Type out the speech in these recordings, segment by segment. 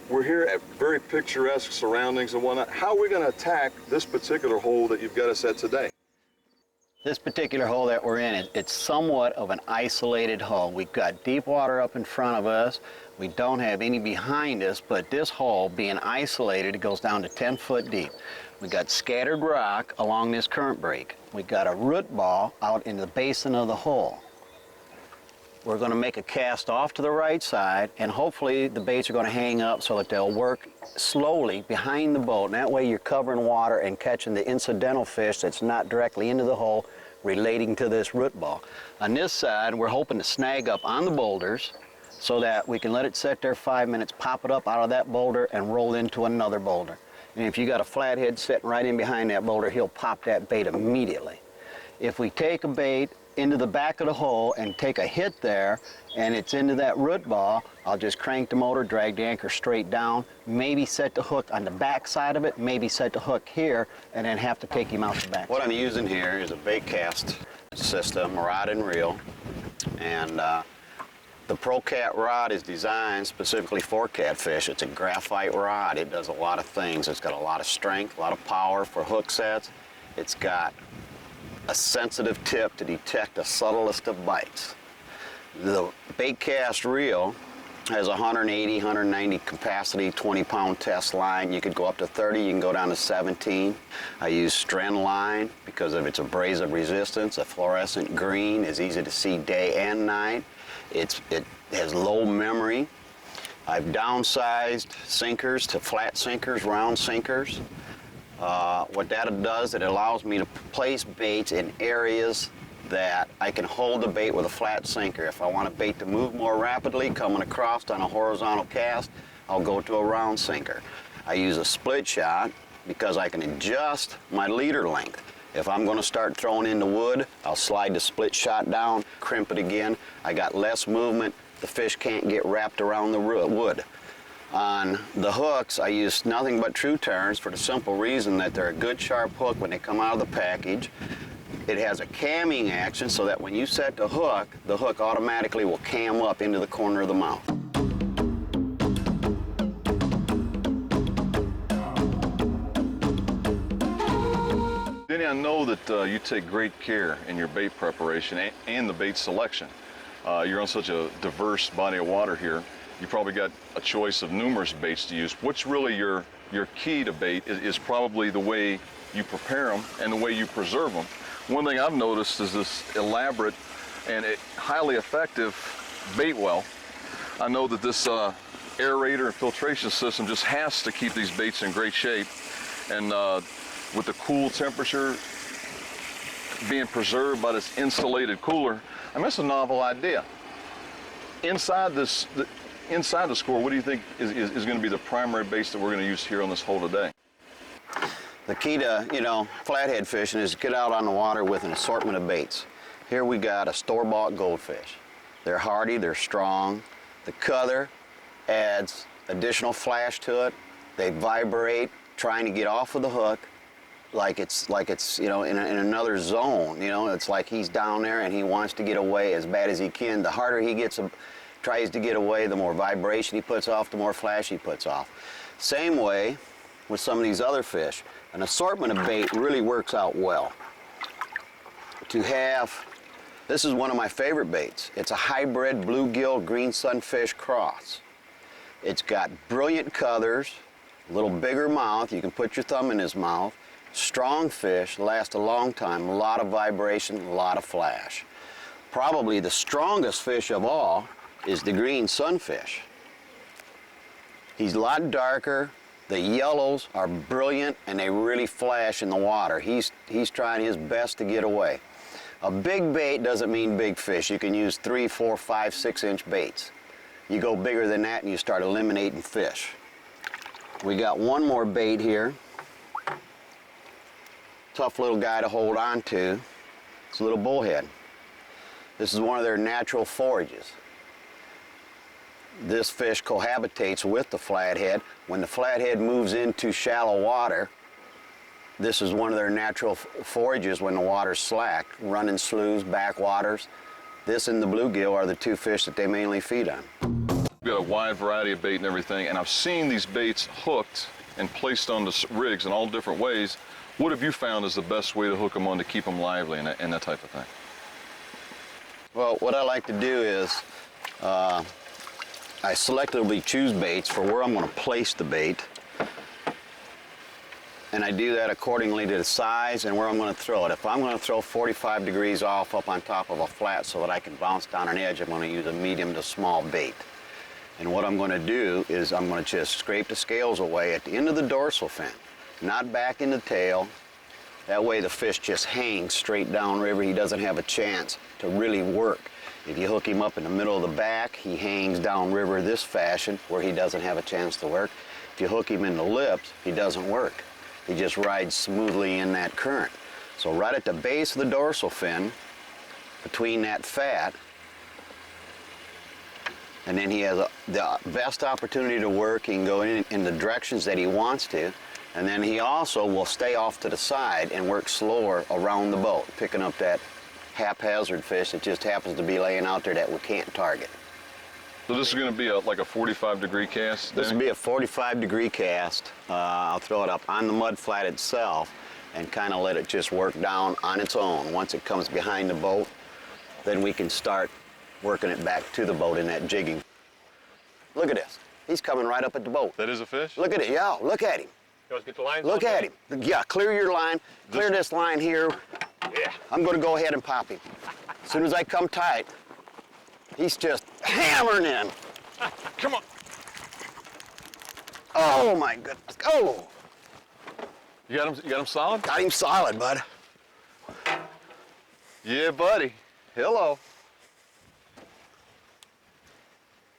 We're here at very picturesque surroundings and whatnot. How are we going to attack this particular hole that you've got us at today? This particular hole that we're in, it's somewhat of an isolated hole. We've got deep water up in front of us. We don't have any behind us, but this hole being isolated, it goes down to 10 foot deep. We've got scattered rock along this current break. We've got a root ball out in the basin of the hole. We're going to make a cast off to the right side, and hopefully the baits are going to hang up so that they'll work slowly behind the boat. And that way you're covering water and catching the incidental fish that's not directly into the hole relating to this root ball. On this side, we're hoping to snag up on the boulders so that we can let it sit there 5 minutes, pop it up out of that boulder, and roll into another boulder. And if you got a flathead sitting right in behind that boulder, he'll pop that bait immediately. If we take a bait into the back of the hole and take a hit there, and it's into that root ball, I'll just crank the motor, drag the anchor straight down, maybe set the hook on the back side of it, maybe set the hook here, and then have to take him out the back. What I'm using here is a bait cast system, rod and reel, and the ProCat rod is designed specifically for catfish. It's a graphite rod. It does a lot of things. It's got a lot of strength, a lot of power for hook sets. It's got a sensitive tip to detect the subtlest of bites. The bait cast reel has 180, 190 capacity, 20-pound test line. You could go up to 30, you can go down to 17. I use Stren line because of its abrasive resistance. A fluorescent green is easy to see day and night. It has low memory. I've downsized sinkers to flat sinkers, round sinkers. What that does, it allows me to place baits in areas that I can hold the bait with a flat sinker. If I want a bait to move more rapidly coming across on a horizontal cast, I'll go to a round sinker. I use a split shot because I can adjust my leader length. If I'm going to start throwing into wood, I'll slide the split shot down, crimp it again. I got less movement. The fish can't get wrapped around the wood. On the hooks, I use nothing but true turns for the simple reason that they're a good sharp hook when they come out of the package. It has a camming action so that when you set the hook automatically will cam up into the corner of the mouth. Denny, I know that you take great care in your bait preparation and the bait selection. You're on such a diverse body of water here. You probably got a choice of numerous baits to use. What's really your key to bait is probably the way you prepare them and the way you preserve them. One thing I've noticed is this elaborate and highly effective bait well. I know that this aerator and filtration system just has to keep these baits in great shape. And with the cool temperature being preserved by this insulated cooler, I mean, that's a novel idea. Inside the score, what do you think is going to be the primary baits that we're going to use here on this hole today? The key to, flathead fishing is to get out on the water with an assortment of baits. Here we got a store-bought goldfish. They're hardy, they're strong. The color adds additional flash to it. They vibrate, trying to get off of the hook like it's in another zone. It's like he's down there and he wants to get away as bad as he can. The harder he tries to get away, the more vibration he puts off, the more flash he puts off. Same way with some of these other fish. An assortment of bait really works out well. This is one of my favorite baits. It's a hybrid bluegill green sunfish cross. It's got brilliant colors, a little bigger mouth, you can put your thumb in his mouth, strong fish, last a long time, a lot of vibration, a lot of flash. Probably the strongest fish of all is the green sunfish. He's a lot darker. The yellows are brilliant and they really flash in the water. He's trying his best to get away. A big bait doesn't mean big fish. You can use 3, 4, 5, 6-inch baits. You go bigger than that and you start eliminating fish. We got one more bait here. Tough little guy to hold on to. It's a little bullhead. This is one of their natural forages. This fish cohabitates with the flathead. When the flathead moves into shallow water, this is one of their natural forages when the water's slack, running sloughs, backwaters. This and the bluegill are the two fish that they mainly feed on. We've got a wide variety of bait and everything, and I've seen these baits hooked and placed on the rigs in all different ways. What have you found is the best way to hook them on to keep them lively and that type of thing? Well, what I like to do is I selectively choose baits for where I'm going to place the bait. And I do that accordingly to the size and where I'm going to throw it. If I'm going to throw 45 degrees off up on top of a flat so that I can bounce down an edge, I'm going to use a medium to small bait. And what I'm going to do is I'm going to just scrape the scales away at the end of the dorsal fin, not back in the tail. That way the fish just hangs straight downriver. He doesn't have a chance to really work. If you hook him up in the middle of the back, he hangs downriver this fashion where he doesn't have a chance to work. If you hook him in the lips, he doesn't work. He just rides smoothly in that current. So right at the base of the dorsal fin, between that fat, and then he has the best opportunity to work. He can go in the directions that he wants to, and then he also will stay off to the side and work slower around the boat, picking up that haphazard fish that just happens to be laying out there that we can't target. So this is going to be like a 45-degree cast? This will be a 45-degree cast. I'll throw it up on the mud flat itself and kind of let it just work down on its own. Once it comes behind the boat, then we can start working it back to the boat in that jigging. Look at this. He's coming right up at the boat. That is a fish? Look at it. Yeah, look at him. You want to get the lines Look on at him. Yeah, clear your line. Clear this line here. Yeah. I'm going to go ahead and pop him. As soon as I come tight, he's just hammering in. Come on. Oh my goodness. Oh, You got him solid? got him solid, bud. Yeah, buddy. Hello.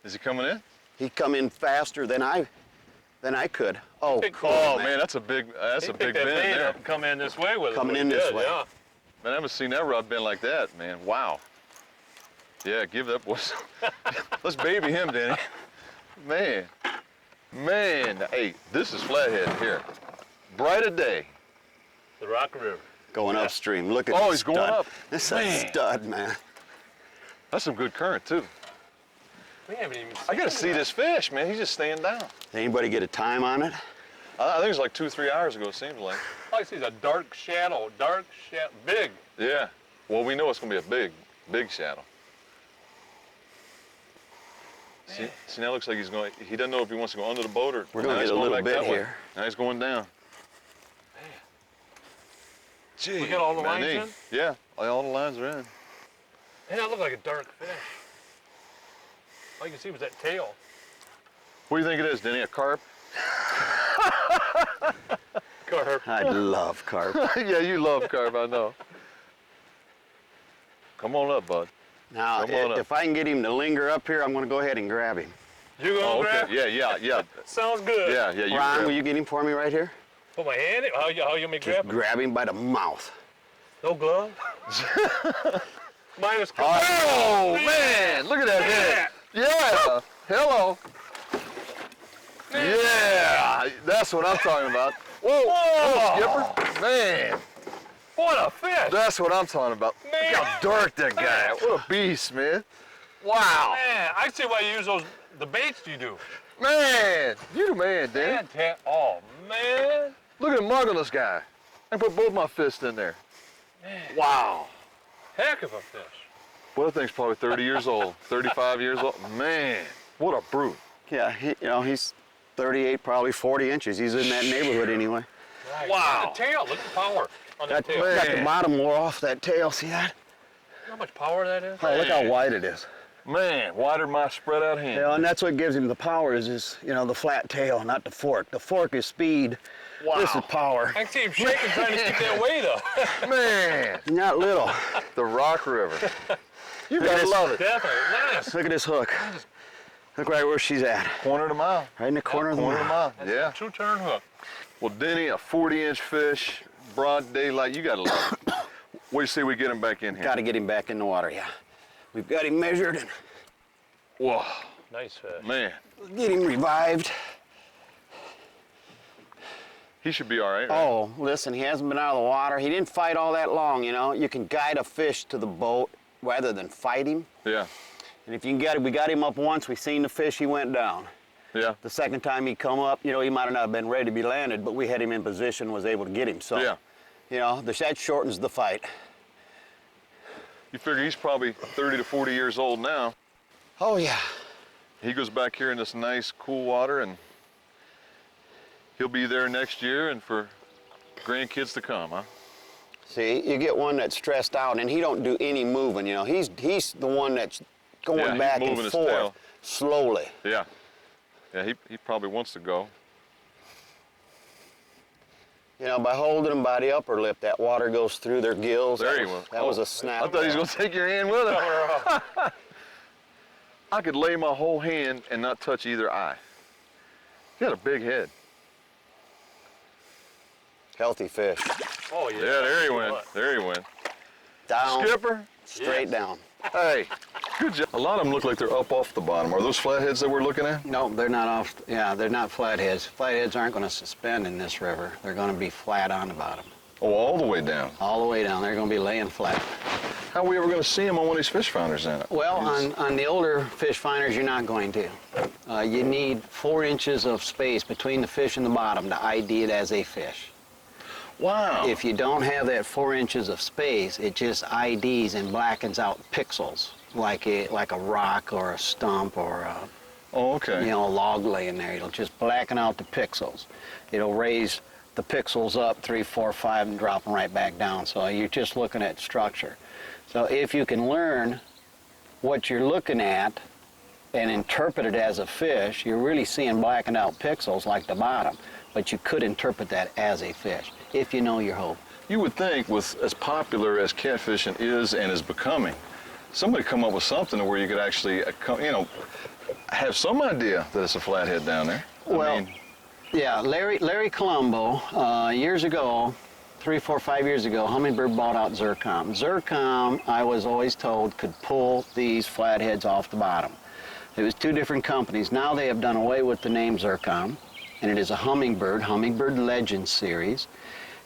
Is he coming in? He come in faster than I could. Oh, cool, Oh man, that's a big He bend picked that bait there. up and come in this way with it. Coming What in he this did, way. Yeah. Man, I haven't seen that rod bend like that, man. Wow. Yeah, give that boy some. Let's baby him, Danny. Man. Hey, this is Flathead here. Bright a day. The Rock River. Going upstream. Look at Oh, this he's going stud. up. This is a Man. stud, man. That's some good current too. We haven't even I gotta seen see that. this fish, man. He's just staying down. Did anybody get a time on it? I think it was like 2-3 hours ago, it seems like. All I see is a dark shadow, big. Yeah. Well, we know it's gonna be a big shadow. See, now it looks like he's going. He doesn't know if he wants to go under the boat or. We're gonna now he's get a going little back bit that way. here. Now he's going down. Gee, We got all the lines man, in? Yeah, all the lines are in. Man, that looked like a dark fish. All you can see was that tail. What do you think it is, Denny? A carp? Carp. I love carp. Yeah, you love carp, I know. Come on up, bud. Now, Come on up. if I can get him to linger up here, I'm going to go ahead and grab him. You gonna Oh, grab? okay. Yeah. Sounds good. Yeah. You Ron, grab- will you get him for me right here? Put my hand in. How you want me to Just grab him? grab him by the mouth. No glove? Minus Oh man, look at that head. Yeah. Hello. Yeah, that's what I'm talking about. Whoa, Skipper. Man, What a fish! that's what I'm talking about. Man. Look how dark that guy. What a beast, man. Wow. Man, I see why you use the baits you do. Man, you the man, Danny. Oh, man. Look at the mug on this guy. I put both my fists in there. Man. Wow. Heck of a fish. Well, that thing's probably 30 years old, 35 years old. Man, what a brute. Yeah, he's 38, probably 40 inches. He's in that neighborhood anyway. Right. Wow. The tail, look at the power on that tail. man. Got the bottom wore off that tail. See that? How much power that is? Oh, look how wide it is. Man, wider than my spread out hand. Yeah, and that's what gives him the power is the flat tail, not the fork. The fork is speed. Wow. This is power. I can see him shaking trying to keep that weight up. Man, Not little. the Rock River. You Look at gotta this. love it. Definitely. Nice. Look at this hook. Look right where she's at. Corner of the mile. Right in the corner of the mouth. mile. That's Yeah. a true turn hook. Well, Denny, a 40-inch fish, broad daylight. You gotta love it. What do you say we get him back in here? Got to get him back in the water, yeah. We've got him measured and Whoa, Nice fish. man, get him revived. he should be all right. Right? Oh, listen, he hasn't been out of the water. He didn't fight all that long, You can guide a fish to the boat rather than fight him. Yeah. And if you can get it, we got him up once, we seen the fish, he went down. Yeah. The second time he come up, you know, he might have not been ready to be landed, but we had him in position, was able to get him. So, Yeah. you know, that shortens the fight. You figure he's probably 30 to 40 years old now. Oh, yeah. He goes back here in this nice, cool water, and he'll be there next year and for grandkids to come, huh? See, you get one that's stressed out, and he don't do any moving, you know. He's the one that's going Yeah, he's back moving and his forth tail. slowly. Yeah. Yeah, he probably wants to go. You know, by holding them by the upper lip, that water goes through their gills. There That he was- went. That was a snap. I thought he was going to take your hand with him. I could lay my whole hand and not touch either eye. He had a big head. Healthy fish. Oh, yeah. Yeah, there he went. There he went. Down, Skipper, straight Yes. down. hey, good job. A lot of them look like they're up off the bottom. Are those flatheads that we're looking at? No, they're not off. Yeah, they're not flatheads. Flatheads aren't going to suspend in this river. They're going to be flat on the bottom. Oh, all the way down. All the way down. They're going to be laying flat. How are we ever going to see them on one of these fish finders then? Well, on the older fish finders, you're not going to. You need 4 inches of space between the fish and the bottom to ID it as a fish. Wow. If you don't have that 4 inches of space, it just IDs and blackens out pixels, like a rock or a stump or a, Oh, okay. a log laying there. It'll just blacken out the pixels. It'll raise the pixels up 3, 4, 5 and drop them right back down. So you're just looking at structure. So if you can learn what you're looking at and interpret it as a fish, you're really seeing blackened out pixels like the bottom. But you could interpret that as a fish if you know your hope. You would think with as popular as catfishing is and is becoming, somebody come up with something where you could actually, have some idea that it's a flathead down there. Well, yeah, Larry Colombo, years ago, 3, 4, 5 years ago, Humminbird bought out Zircom. Zircom, I was always told, could pull these flatheads off the bottom. It was 2 different companies. Now they have done away with the name Zircom, and it is a Humminbird Legend series,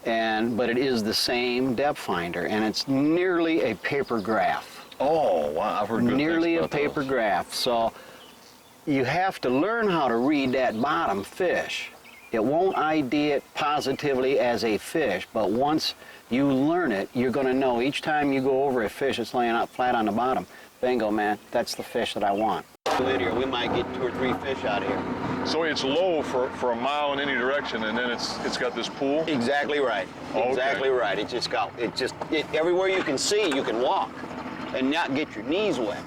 but it is the same depth finder, and it's nearly a paper graph. Oh, wow, I've heard good Nearly things a about paper those. graph. So you have to learn how to read that bottom fish. It won't ID it positively as a fish, but once you learn it, you're going to know each time you go over a fish that's laying out flat on the bottom, bingo, man, that's the fish that I want. In here, we might get 2 or 3 fish out of here. So it's low for a mile in any direction, and then it's got this pool? Exactly right. Okay. Exactly right. Everywhere you can see, you can walk and not get your knees wet.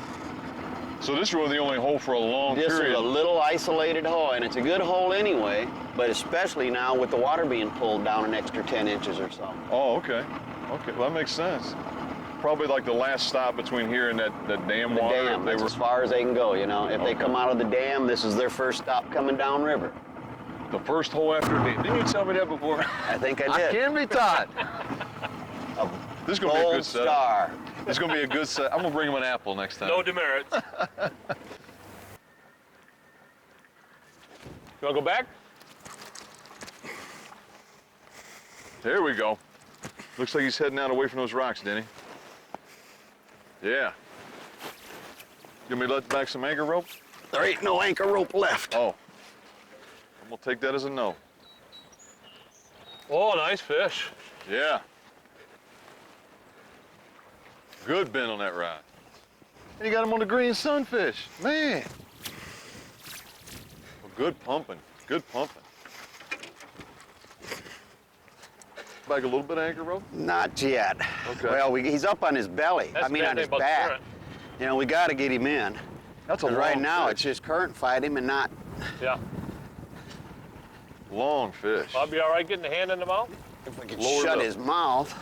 So this is really the only hole for a long This period. is a little isolated hole, and it's a good hole anyway, but especially now with the water being pulled down an extra 10 inches or so. Oh, okay. Okay, well, that makes sense. Probably like the last stop between here and that dam The water. dam, that's as far as they can go, you know. If they come out of the dam, this is their first stop coming downriver. The first hole after the dam. Didn't you tell me that before? I think I I did. can be taught. This is going to be a Gold good setup. star. This is going to be a good set. I'm going to bring him an apple next time. No demerits. You want to go back? There we go. Looks like he's heading out away from those rocks, Denny. Yeah. You want me to let back some anchor rope? There ain't no anchor rope left. Oh. I'm going to take that as a no. Oh, nice fish. Yeah. Good bend on that rod. And you got him on the green sunfish. Man. Well, good pumping. Good pumping. Back a little bit of anchor rope? Not yet. Okay. Well, he's up on his belly. That's I mean, the on bad his thing about the back. current. You know, we got to get him in. That's a But long right now, fish. it's just current fight him and not. Yeah. Long fish. I'll be all right getting the hand in the mouth? If we could Lower shut lip. his mouth.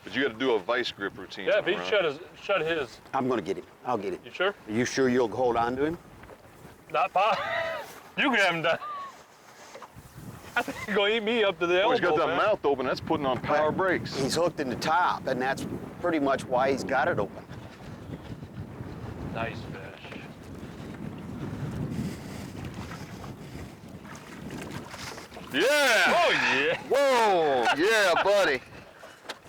But you got to do a vice grip routine. Yeah, if he right? shut his. I'm going to get him. I'll get him. You sure? Are you sure you'll hold on to him? Not pop. You can have him done. I think he's going to eat me up to the Oh, elbow, he's got that man. mouth open. That's putting on power brakes. He's hooked in the top, and that's pretty much why he's got it open. Nice fish. Yeah! Oh, yeah. Whoa! Yeah, buddy.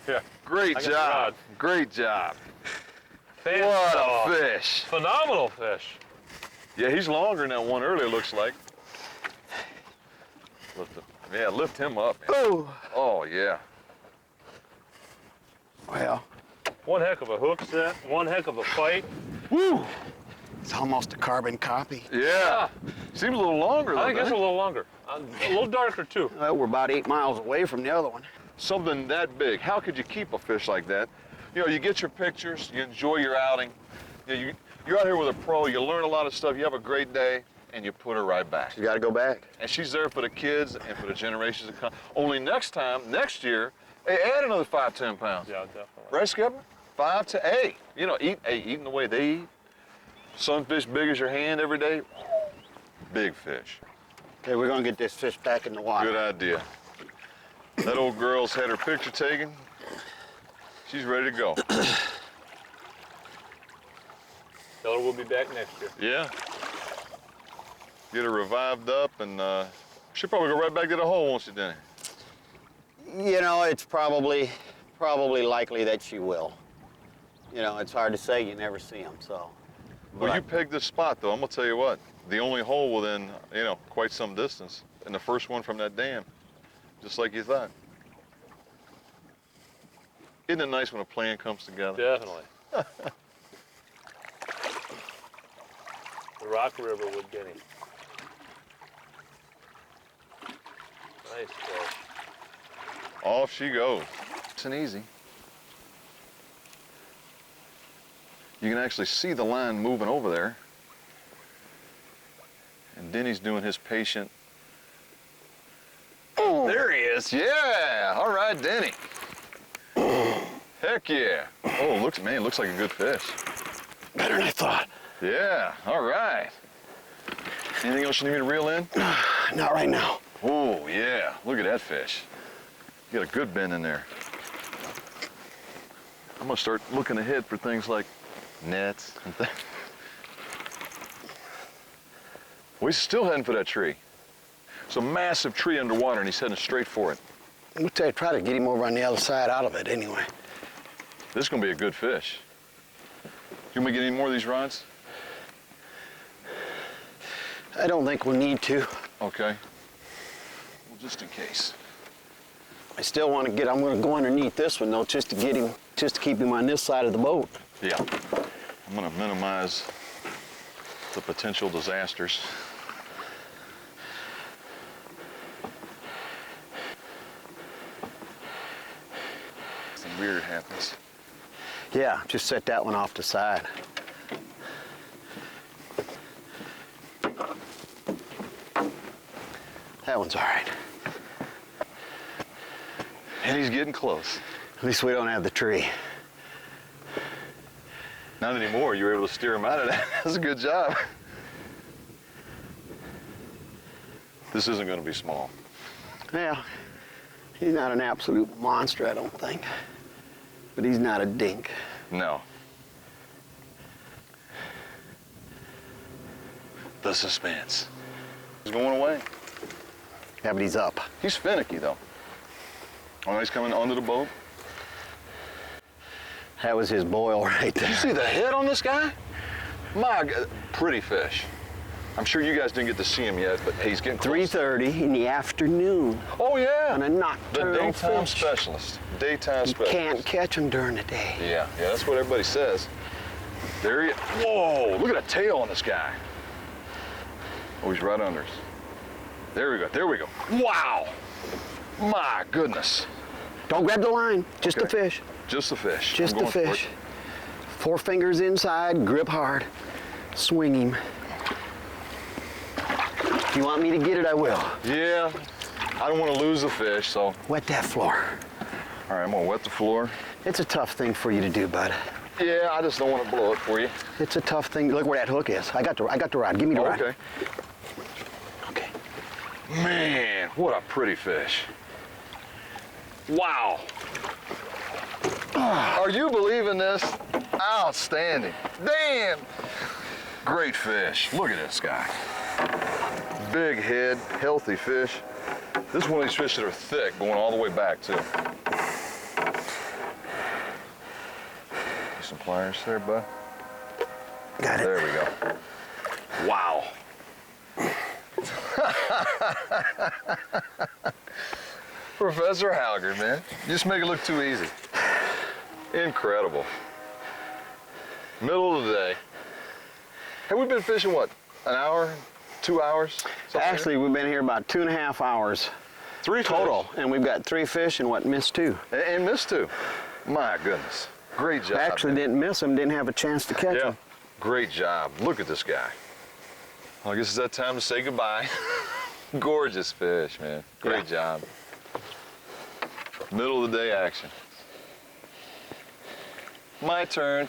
Yeah. Great I got the job. rod. Great job. What Oh, a fish. phenomenal fish. Yeah, he's longer than that one earlier, looks like. Lift him up, man. Oh. Oh, yeah. Well, One heck of a hook set, one heck of a fight. woo. It's almost a carbon copy. Yeah. Seems a little longer, though, I think it's a doesn't it? little longer. A little darker, too. Well, we're about 8 miles away from the other one. Something that big. How could you keep a fish like that? You know, you get your pictures, you enjoy your outing. You know, you're out here with a pro, you learn a lot of stuff, you have a great day, and you put her right back. You got to go back. And she's there for the kids and for the generations to come. Only next year, hey, add another 5-10 pounds. Yeah, definitely. Right, Skipper? 5 to 8. You know, eating the way they eat. Sunfish big as your hand every day. Big fish. Okay, we're going to get this fish back in the water. Good idea. That old girl's had her picture taken. She's ready to go. Tell her we'll be back next year. Yeah. Get her revived up, and she'll probably go right back to the hole, won't she, Denny? You know, it's probably likely that she will. You know, it's hard to say. You never see them, so. Well, you pegged this spot, though. I'm gonna tell you what. The only hole within, you know, quite some distance, and the first one from that dam, just like you thought. Isn't it nice when a plan comes together? Definitely. The Rock River with Denny. Nice fish. Off she goes. It's an easy. You can actually see the line moving over there. And Denny's doing his patient. Oh, there he is. Yeah. All right, Denny. Heck yeah. Oh, looks like a good fish. Better than I thought. Yeah. All right. Anything else you need me to reel in? Not right now. Oh, yeah. Look at that fish. You got a good bend in there. I'm going to start looking ahead for things like nets and things. Well, he's still heading for that tree. It's a massive tree underwater, and he's heading straight for it. I'm going to try to get him over on the other side out of it anyway. This is going to be a good fish. You want me to get any more of these rods? I don't think we'll need to. Okay. Well, just in case. I still want to I'm going to go underneath this one, though, just to keep him on this side of the boat. Yeah. I'm going to minimize the potential disasters. Something weird happens. Yeah, just set that one off the side. That one's all right. And he's getting close. At least we don't have the tree. Not anymore. You were able to steer him out of that. That's a good job. This isn't going to be small. Yeah, he's not an absolute monster, I don't think. But he's not a dink. No. The suspense. He's going away. Yeah, but he's up. He's finicky, though. Oh, he's coming onto the boat. That was his boil right there. Did you see the head on this guy? My God, pretty fish. I'm sure you guys didn't get to see him yet, but hey, he's getting close. 3:30 in the afternoon Oh, yeah. on a The nocturnal daytime fish. specialist. Daytime You specialist. can't catch him during the day. Yeah, that's what everybody says. There he is. Whoa, look at that tail on this guy. Oh, he's right under us. There we go, there we go. Wow. My goodness. Don't grab the line, just the Okay. fish. Just the fish. Just I'm the going for it. fish. 4 fingers inside, grip hard, swing him. If you want me to get it, I will. Yeah, I don't want to lose the fish, so. Wet that floor. All right, I'm gonna wet the floor. It's a tough thing for you to do, bud. Yeah, I just don't want to blow it for you. It's a tough thing. Look where that hook is. I got the rod. Give me the rod. Okay. Okay. Man, what a pretty fish. Wow. Are you believing this? Outstanding. Damn. Great fish. Look at this guy. Big head, healthy fish. This is one of these fish that are thick, going all the way back, too. some pliers there, bud? Got it. There we go. Wow. Professor Halgard, man. You just make it look too easy. Incredible. Middle of the day. Have we been fishing, what, an hour, 2 hours? Actually, we've been here about 2.5 hours. 3 total, fish. and we've got 3 fish and what, missed 2. And missed 2. My goodness. Great job. Actually didn't miss them, didn't have a chance to catch them. Great job. Look at this guy. Well, I guess it's that time to say goodbye. Gorgeous fish, man. Great job. Middle of the day action. My turn.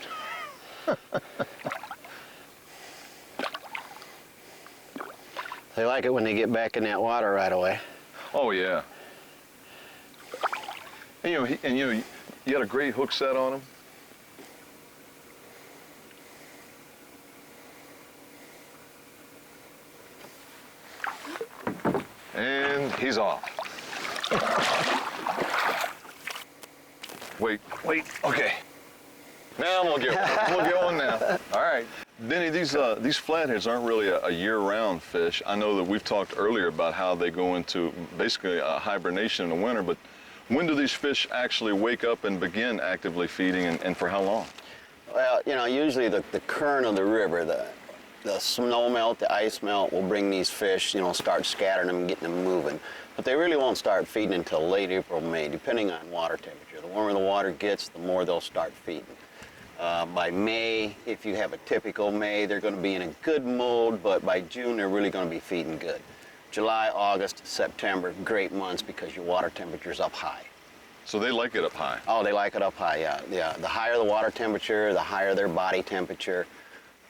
They like it when they get back in that water right away. Oh yeah. And you got a great hook set on him. And he's off. Wait, okay. Now I'm gonna get one. I'm gonna get one now. All right. Denny, these flatheads aren't really a year-round fish. I know that we've talked earlier about how they go into basically a hibernation in the winter, but when do these fish actually wake up and begin actively feeding, and for how long? Well, usually the current of the river, the snow melt, the ice melt will bring these fish, start scattering them and getting them moving. But they really won't start feeding until late April, May, depending on water temperature. The warmer the water gets, the more they'll start feeding. By May, if you have a typical May, they're going to be in a good mood, but by June, they're really going to be feeding good. July, August, September, great months because your water temperature's up high. So they like it up high? Oh, they like it up high, yeah. The higher the water temperature, the higher their body temperature.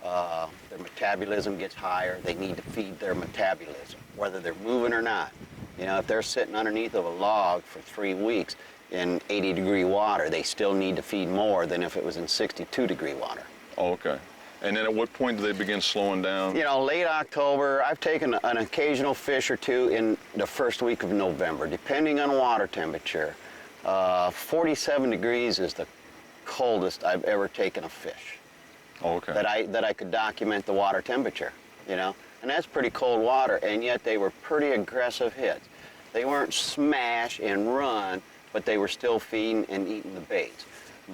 Their metabolism gets higher. They need to feed their metabolism, whether they're moving or not. If they're sitting underneath of a log for 3 weeks in 80-degree water, they still need to feed more than if it was in 62-degree water. Oh, okay. And then at what point do they begin slowing down? Late October. I've taken an occasional fish or two in the first week of November, depending on water temperature. 47 degrees is the coldest I've ever taken a fish. Oh, okay. That I could document the water temperature, and that's pretty cold water, and yet they were pretty aggressive hits. They weren't smash and run, but they were still feeding and eating the baits.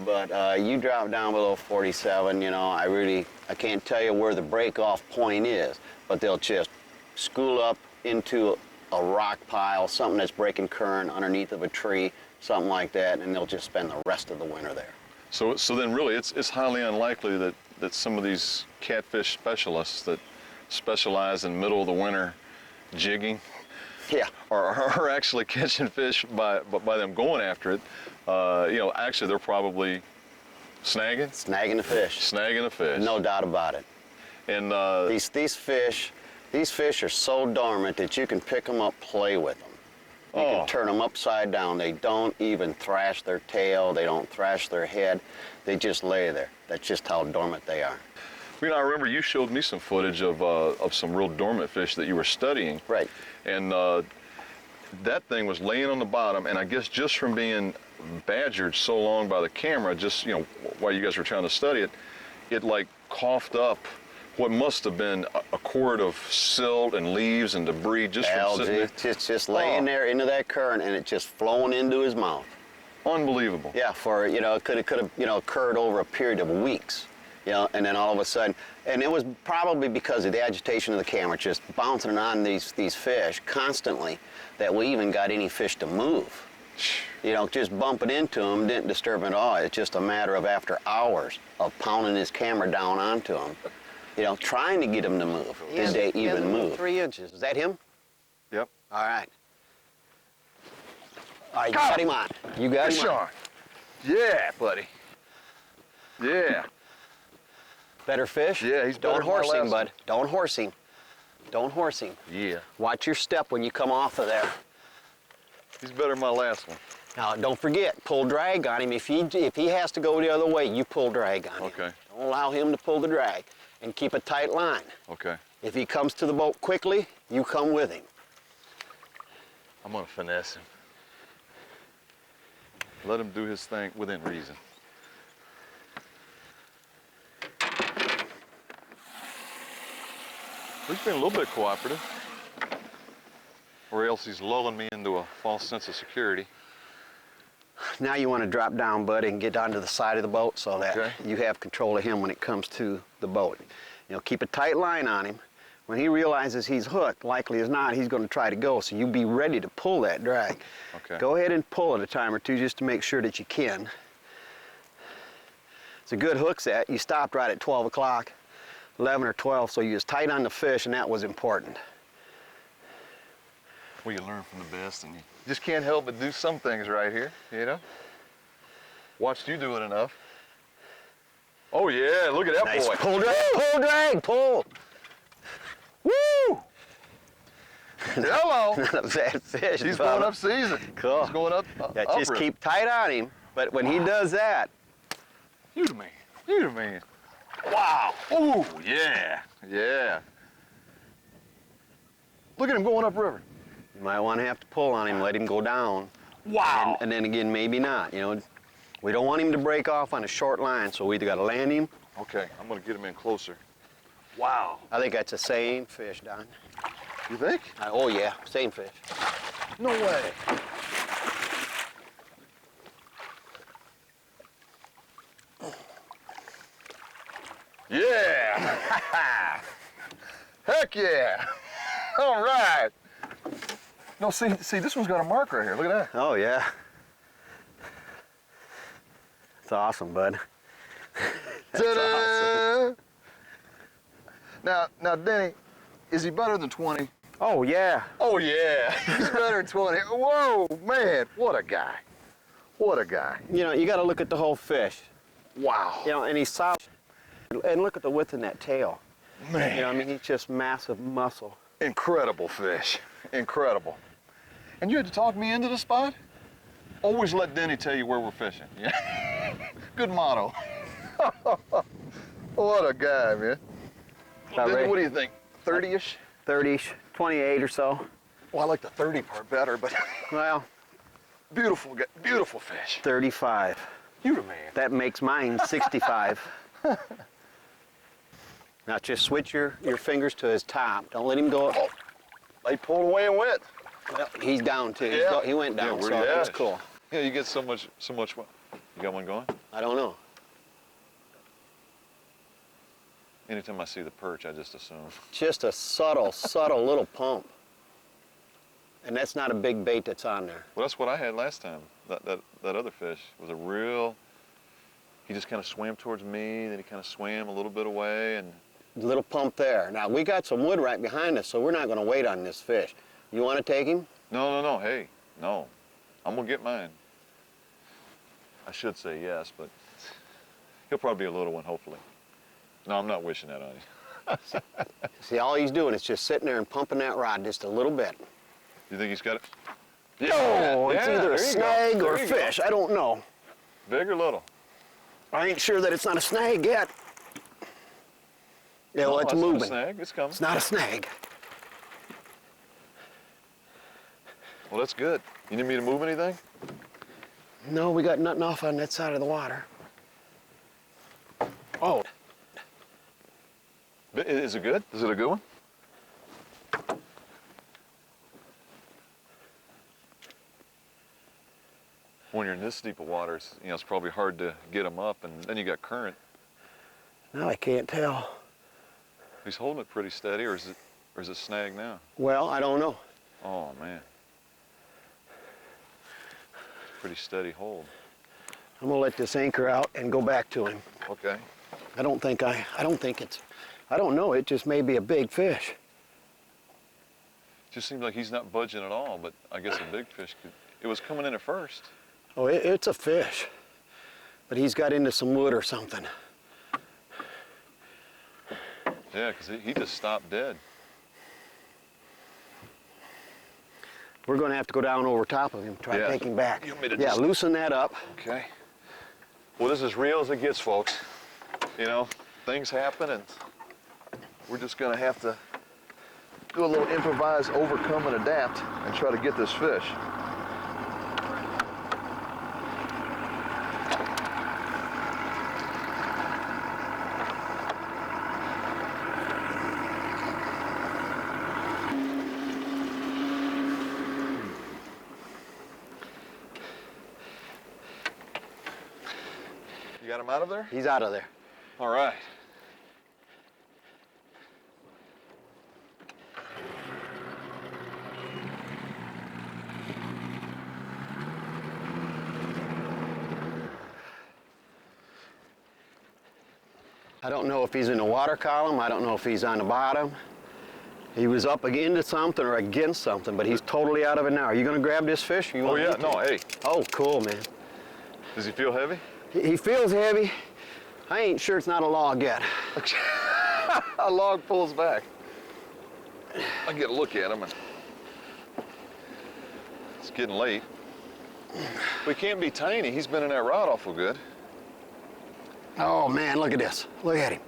But you drop down below 47, I can't tell you where the break-off point is, but they'll just school up into a rock pile, something that's breaking current underneath of a tree, something like that, and they'll just spend the rest of the winter there. So then really it's highly unlikely that some of these catfish specialists that specialize in middle of the winter jigging are actually catching fish by them going after it. Actually they're probably snagging the fish. Snagging the fish. No doubt about it. And these fish are so dormant that you can pick them up, play with them. You can turn them upside down. They don't even thrash their tail. They don't thrash their head. They just lay there. That's just how dormant they are. I remember you showed me some footage of some real dormant fish that you were studying. Right. And that thing was laying on the bottom, and I guess just from being badgered so long by the camera, just while you guys were trying to study it, it like coughed up what must have been a cord of silt and leaves and debris just from sitting there. It's just laying there into that current, and it just flowing into his mouth. Unbelievable. Yeah, for it could have occurred over a period of weeks, and then all of a sudden, and it was probably because of the agitation of the camera, just bouncing on these fish constantly, that we even got any fish to move. Just bumping into them didn't disturb them at all. It's just a matter of after hours of pounding his camera down onto them. Trying to get him to move. Did they even move? 3 inches. Is that him? Yep. All right. All right, you got him on. You got him on. Yeah, buddy. Yeah. Better fish? Yeah, he's better Don't than my horse him, last bud. Don't horse him. Don't horse him. Yeah. Watch your step when you come off of there. He's better than my last one. Now, don't forget, pull drag on him. If he has to go the other way, you pull drag on him. Okay. Don't allow him to pull the drag. And keep a tight line. Okay. If he comes to the boat quickly, you come with him. I'm gonna finesse him. Let him do his thing within reason. He's been a little bit cooperative. Or else he's lulling me into a false sense of security. Now you want to drop down, bud, and get onto the side of the boat so that Okay. you have control of him when it comes to the boat. You know, keep a tight line on him. When he realizes he's hooked, likely as not, he's going to try to go. So you be ready to pull that drag. Okay. Go ahead and pull it a time or two just to make sure that you can. It's a good hook set. You stopped right at 12 o'clock, 11 or 12, so you was tight on the fish, and that was important. Well, you learn from the best, and you just can't help but do some things right here, you know? Watched you do it enough. Oh, yeah, look at that Nice boy. pull drag, pull drag, pull. Woo! Hello. Not a bad fish. He's Bubba. going up season. Cool. He's going up. Yeah, just keep tight on him. But when he does that, You the man. You the man. Wow. Ooh, yeah. Yeah. Look at him going upriver. you might want to have to pull on him, let him go down. Wow. And then again, maybe not. You know, we don't want him to break off on a short line, so we either got to land him. Okay, I'm going to get him in closer. Wow. I think that's the same fish, Don. You think? Oh yeah, same fish. No way. Yeah. Heck yeah. All right. No, see, this one's got a mark right here. Look at that. Oh yeah. It's awesome, bud. That's awesome. Ta-da! Now, Denny, is he better than 20? Oh yeah. Oh yeah, he's better than 20. Whoa, man, what a guy. What a guy. You know, you got to look at the whole fish. Wow. You know, and he's solid. And look at the width in that tail. Man. You know, I mean, he's just massive muscle. Incredible fish. Incredible. And you had to talk me into the spot? Always let Denny tell you where we're fishing. Yeah. Good motto. What a guy, man. About Denny, ready. what do you think? 30-ish? 30-ish, 28 or so. Well, I like the 30 part better, but Well, beautiful, beautiful fish. 35. You the man. That makes mine 65. Now just switch your fingers to his top. Don't let him go. Oh, they pulled away and went. Well, he's down too. Yeah. He went Yeah, down, where'd so he that's at? cool. Yeah, you get so much. You got one going? I don't know. Anytime I see the perch, I just assume. Just a subtle, subtle little pump. And that's not a big bait that's on there. Well, that's what I had last time. That other fish was a real. He just kind of swam towards me, then he kind of swam a little bit away, and Little pump there. Now we got some wood right behind us, so we're not going to wait on this fish. You want to take him? no, hey, no, I'm gonna get mine. I should say yes, but he'll probably be a little one, hopefully. No, I'm not wishing that on you. See, all he's doing is just sitting there and pumping that rod just a little bit. You think he's got it? Oh, it's yeah, either there a you go. snag or a There you go. fish. I don't know. Big or little? I ain't sure that it's not a snag yet. Yeah, well, No, it's not a moving. snag. It's coming. It's not a snag. Well, that's good. You need me to move anything? No, we got nothing off on that side of the water. Oh, Is it good? Is it a good one? When you're in this deep of water, it's probably hard to get them up, and then you got current. now I can't tell. He's holding it pretty steady, or is it snag now? Well, I don't know. Oh man, pretty steady hold. I'm gonna let this anchor out and go back to him. Okay. I don't know, it just may be a big fish. Just seems like he's not budging at all, but I guess a big fish could. It was coming in at first. Oh, it's a fish. But he's got into some wood or something. Yeah, because he just stopped dead. We're gonna have to go down over top of him, try to Yeah. take him back. You want me to Yeah, just- loosen that up. Okay. Well, this is as real as it gets, folks. You know, things happen, and we're just gonna have to do a little improvise, overcome, and adapt, and try to get this fish. got him out of there? He's out of there. All right. I don't know if he's in the water column. I don't know if he's on the bottom. He was up into something or against something, but he's totally out of it now. Are you going to grab this fish? Or you Oh, want yeah, me to? no, hey. Oh, cool, man. Does he feel heavy? He feels heavy. I ain't sure it's not a log yet. A log pulls back. I get a look at him, and it's getting late. We can't be tiny. He's been in that rod awful good. Oh, man, look at this. Look at him.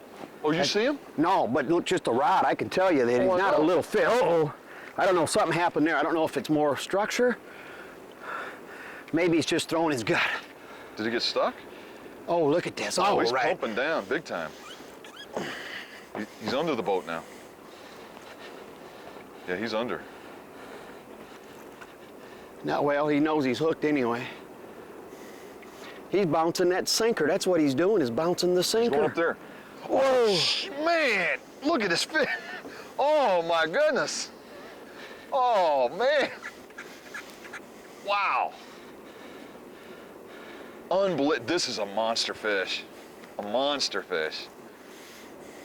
Oh, you see him? No, but look, just a rod. I can tell you that he's I not a know. little fish. Oh, I don't know. Something happened there. I don't know if it's more structure. Maybe he's just throwing his gut. Did he get stuck? Oh, look at this. Oh, Oh, he's right. pumping down big time. He's under the boat now. Yeah, he's under. No, well, he knows he's hooked anyway. He's bouncing that sinker. That's what he's doing, is bouncing the He's sinker. going up there. Whoa. Man, look at this fish. Oh, my goodness. Oh, man. Wow. Unbelievable. This is a monster fish. A monster fish.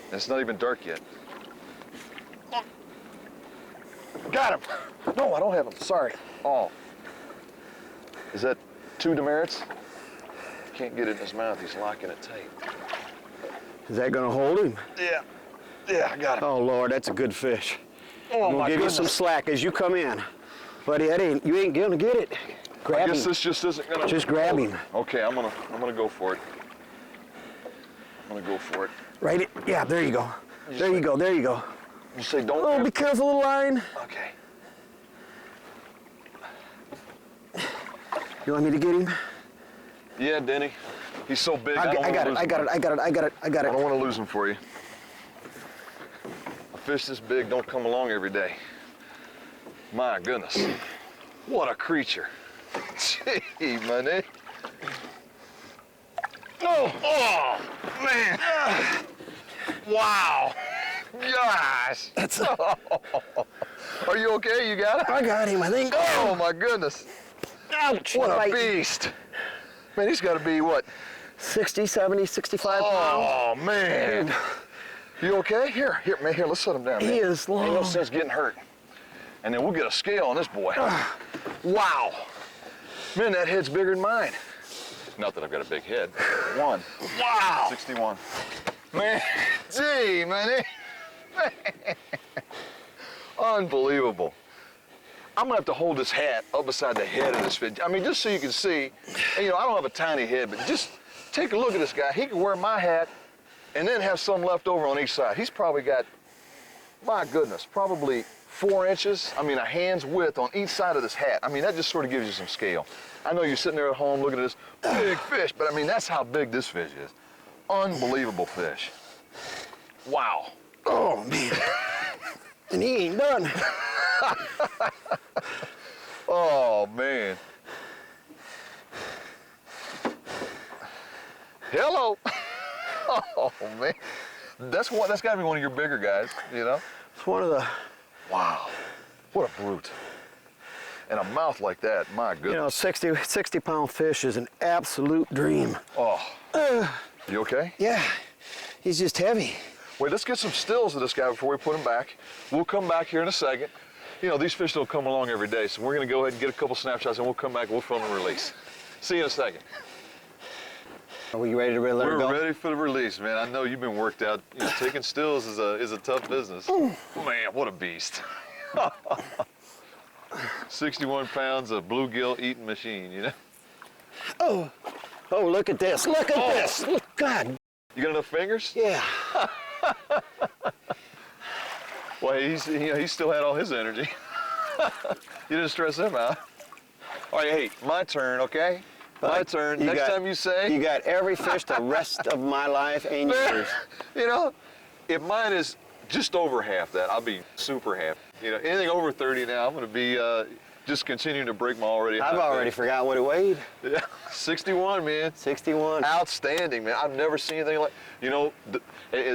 And it's not even dark yet. Got him. No, I don't have him. Sorry. Oh. Is that 2 demerits? Can't get it in his mouth. He's locking it tight. Is that going to hold him? Yeah. Yeah, I got him. Oh, Lord, that's a good fish. Oh, We'll my give goodness. you some slack as you come in. Buddy, you ain't going to get it. I Grab guess him. this just isn't gonna. Just grab him. Okay, I'm gonna go for it. I'm gonna go for it. Right? Yeah, there you go. There you go. There you go. You say don't. Oh, be careful, little line. Okay. You want me to get him? Yeah, Denny. He's so big. I got it. I got it. I got it. I got it. I got I don't it. want to lose him for you. A fish this big don't come along every day. My goodness. What a creature. Gee, money. Oh, man. Wow. Gosh. That's Are you okay? You got it? I got him, I think. Oh, my goodness. Ouch. What a Right. beast. Man, he's got to be what? 60, 70, 65 pounds. Oh, man. You okay? Here, man, here, let's set him down, man. He is long. Ain't no sense getting hurt. And then we'll get a scale on this boy. Wow. Man, that head's bigger than mine. Not that I've got a big head. One. Wow. 61. Man, gee, man. Unbelievable. I'm gonna have to hold this hat up beside the head of this fish. I mean, just so you can see, and, you know, I don't have a tiny head, but just take a look at this guy. He can wear my hat and then have some left over on each side. He's probably got, my goodness, probably 4 inches, I mean, a hand's width on each side of this hat. I mean, that just sort of gives you some scale. I know you're sitting there at home looking at this big fish, but I mean, that's how big this fish is. Unbelievable fish. Wow. Oh, man. And he ain't done. Oh, man. Hello. Oh, man. That's gotta be one of your bigger guys, you know? It's one of the, Wow. What a brute. And a mouth like that, my you know, goodness. 60 pound fish is an absolute dream. Oh. You okay? Yeah, he's just heavy. Wait, let's get some stills of this guy before we put him back. We'll come back here in a second. You know, these fish don't come along every day, so we're gonna go ahead and get a couple snapshots and we'll come back and we'll film and release. See you in a second. Are we ready to let her We're go? ready for the release, man. I know you've been worked out. You know, taking stills is a tough business. Man, what a beast. 61 pounds of bluegill eating machine, you know? Oh, look at this. Look at this. Look, God. You got enough fingers? Yeah. Well, he still had all his energy. You didn't stress him out. All right, hey, my turn, okay? My turn. Next time you say. You got every fish the rest of my life and yours. You know, if mine is just over half that, I'll be super happy. You know, anything over 30 now, I'm gonna be just continuing to break my already high I've already fish. forgot what it weighed. Yeah, 61, man. 61. Outstanding, man. I've never seen anything like, you know,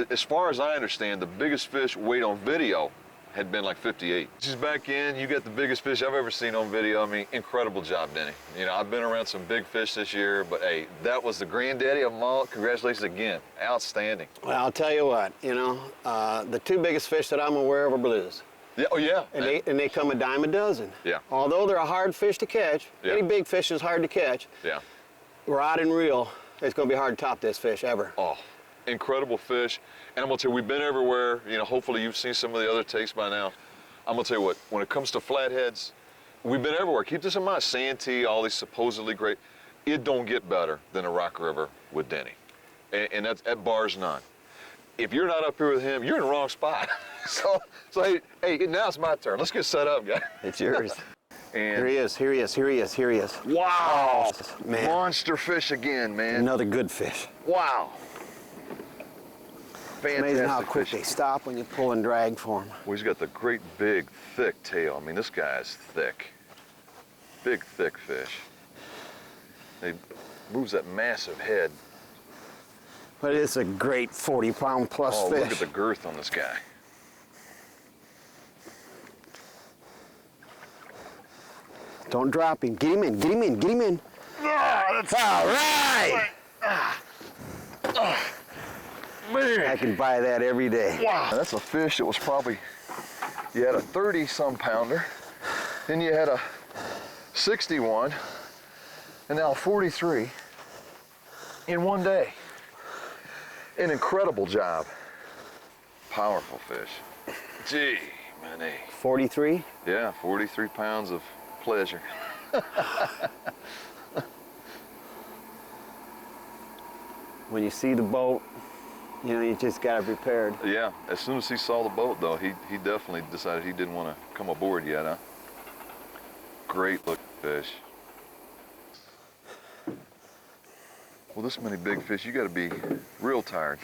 as far as I understand, the biggest fish weighed on video had been like 58. She's back in, you got the biggest fish I've ever seen on video. I mean, incredible job, Denny. You know, I've been around some big fish this year, but hey, that was the granddaddy of them all. Congratulations again. Outstanding. Well, I'll tell you what, you know, the two biggest fish that I'm aware of are blues. Yeah, oh yeah. And they come a dime a dozen. Yeah. Although they're a hard fish to catch, Yeah. any big fish is hard to catch. Yeah. Rod and reel, it's going to be hard to top this fish ever. Oh, incredible fish. And I'm gonna tell you, we've been everywhere. You know, hopefully you've seen some of the other takes by now. I'm gonna tell you what, when it comes to flatheads, we've been everywhere. Keep this in mind, Santee, all these supposedly great. It don't get better than a Rock River with Denny. And that bar's none. If you're not up here with him, you're in the wrong spot. so hey, now it's my turn. Let's get set up, guys. It's yours. And Here he is, here he is, here he is, here he is. wow, Man. monster fish again, man. Another good fish. Wow. It's amazing how Fantastic quick fish. they stop when you pull and drag for them. Well, he's got the great big thick tail. I mean, this guy is thick. Big thick fish. He moves that massive head. But it's a great 40-pound plus Oh, fish. look at the girth on this guy. Don't drop him. Get him in, get him in, get him in. That's All right. man. I can buy that every day. Wow. That's a fish that was probably, you had a 30-some pounder, then you had a 61, and now a 43 in one day. An incredible job. Powerful fish. Gee, man. 43? Yeah, 43 pounds of pleasure. When you see the boat, you know, you just got to be prepared. Yeah, as soon as he saw the boat, though, he definitely decided he didn't want to come aboard yet, huh? Great looking fish. Well, this many big fish, you got to be real tired.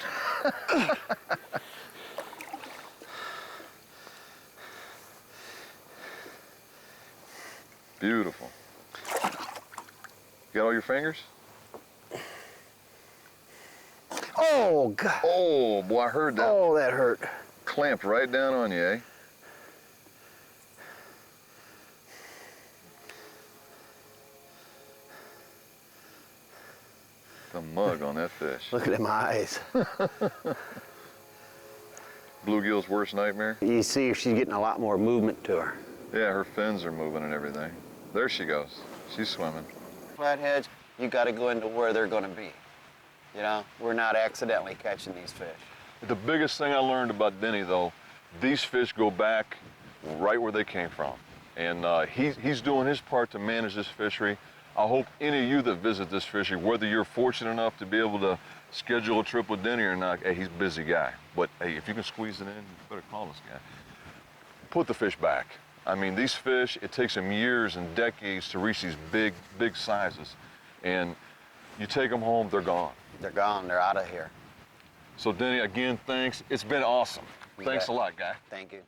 Beautiful. You got all your fingers? Oh, God. Oh, boy, I heard that. Oh, that hurt. Clamped right down on you, eh? The mug on that fish. Look at them eyes. Bluegill's worst nightmare? You see if she's getting a lot more movement to her. Yeah, her fins are moving and everything. There she goes. She's swimming. Flatheads, you got to go into where they're going to be. You know, we're not accidentally catching these fish. The biggest thing I learned about Denny, though, these fish go back right where they came from. And he's doing his part to manage this fishery. I hope any of you that visit this fishery, whether you're fortunate enough to be able to schedule a trip with Denny or not, hey, he's a busy guy. But hey, if you can squeeze it in, you better call this guy. Put the fish back. I mean, these fish, it takes them years and decades to reach these big, big sizes. And you take them home, they're gone. They're gone. They're out of here. So Denny, again, thanks. It's been awesome. You Thanks bet. a lot, guy. Thank you.